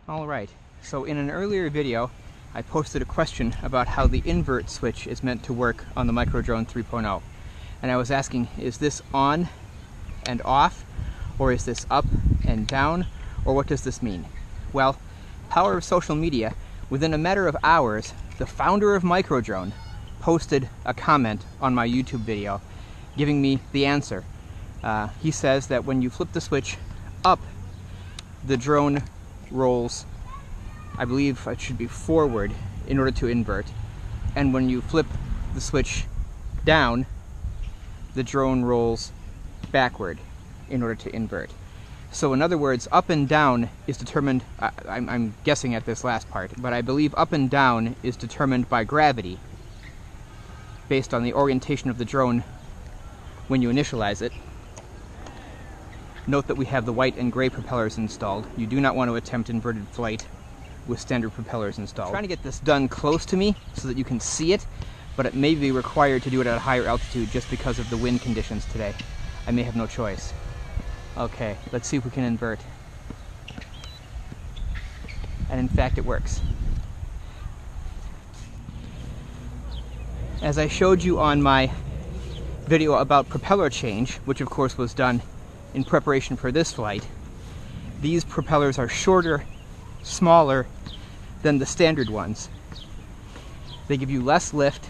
Alright, so in an earlier video I posted a question about how the invert switch is meant to work on the Microdrone 3.0, and I was asking, is this on and off, or is this up and down, or what does this mean? Well, power of social media, within a matter of hours the founder of Microdrone posted a comment on my YouTube video giving me the answer. He says that when you flip the switch up, the drone rolls, I believe it should be forward in order to invert, and when you flip the switch down, the drone rolls backward in order to invert. So in other words, up and down is determined, I'm guessing at this last part, but I believe up and down is determined by gravity based on the orientation of the drone when you initialize it. Note that we have the white and gray propellers installed. You do not want to attempt inverted flight with standard propellers installed. I'm trying to get this done close to me so that you can see it, but it may be required to do it at a higher altitude just because of the wind conditions today. I may have no choice. Okay, let's see if we can invert. And in fact, it works. As I showed you on my video about propeller change, which of course was done in preparation for this flight, these propellers are shorter, smaller than the standard ones. They give you less lift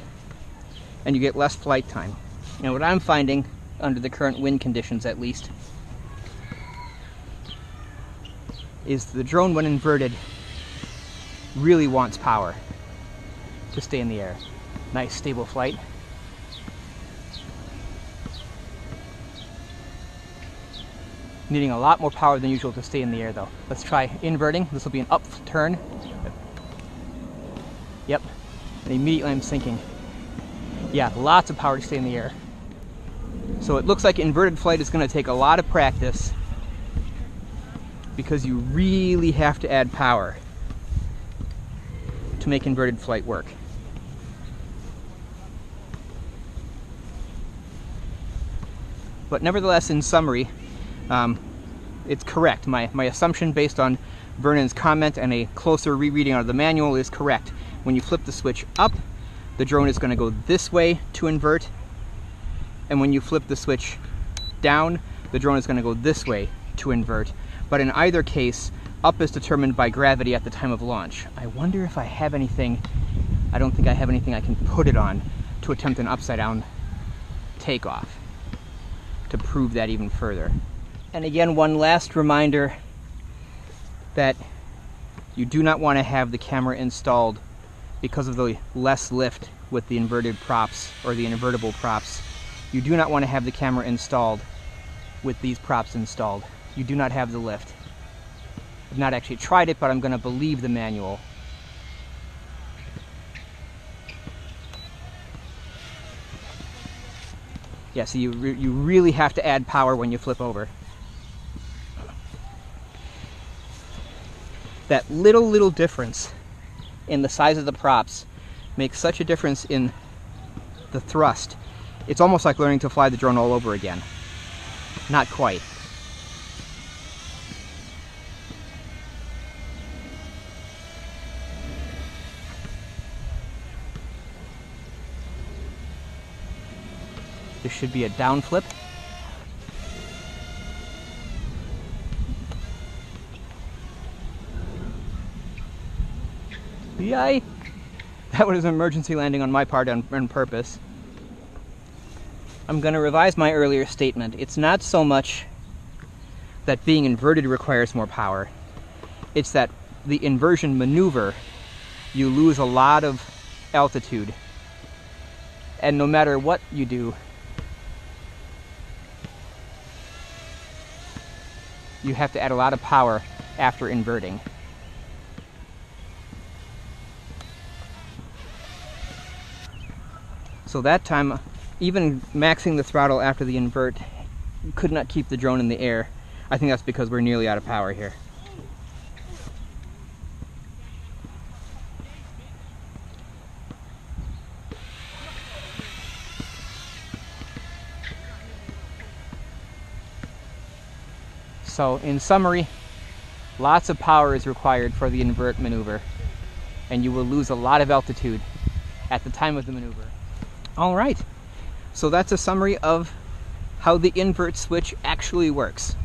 and you get less flight time. And what I'm finding, under the current wind conditions at least, is the drone, when inverted, really wants power to stay in the air. Nice stable flight. Needing a lot more power than usual to stay in the air though. Let's try inverting. This will be an up turn. Yep, and immediately I'm sinking. Yeah, lots of power to stay in the air. So it looks like inverted flight is going to take a lot of practice because you really have to add power to make inverted flight work. But nevertheless, in summary, it's correct. My assumption based on Vernon's comment and a closer rereading of the manual is correct. When you flip the switch up, the drone is going to go this way to invert, and when you flip the switch down, the drone is going to go this way to invert. But in either case, up is determined by gravity at the time of launch. I wonder if I have anything, I don't think I have anything I can put it on to attempt an upside down takeoff to prove that even further. And again, one last reminder that you do not want to have the camera installed because of the less lift with the inverted props or the invertible props. You do not want to have the camera installed with these props installed. You do not have the lift. I've not actually tried it, but I'm going to believe the manual. Yeah, so you really have to add power when you flip over. That little difference in the size of the props makes such a difference in the thrust. It's almost like learning to fly the drone all over again. Not quite. This should be a down flip. Yay! That was an emergency landing on my part on purpose. I'm going to revise my earlier statement. It's not so much that being inverted requires more power. It's that the inversion maneuver, you lose a lot of altitude. And no matter what you do, you have to add a lot of power after inverting. So that time, even maxing the throttle after the invert could not keep the drone in the air. I think that's because we're nearly out of power here. So in summary, Lots of power is required for the invert maneuver, and you will lose a lot of altitude at the time of the maneuver. All right, so that's a summary of how the invert switch actually works.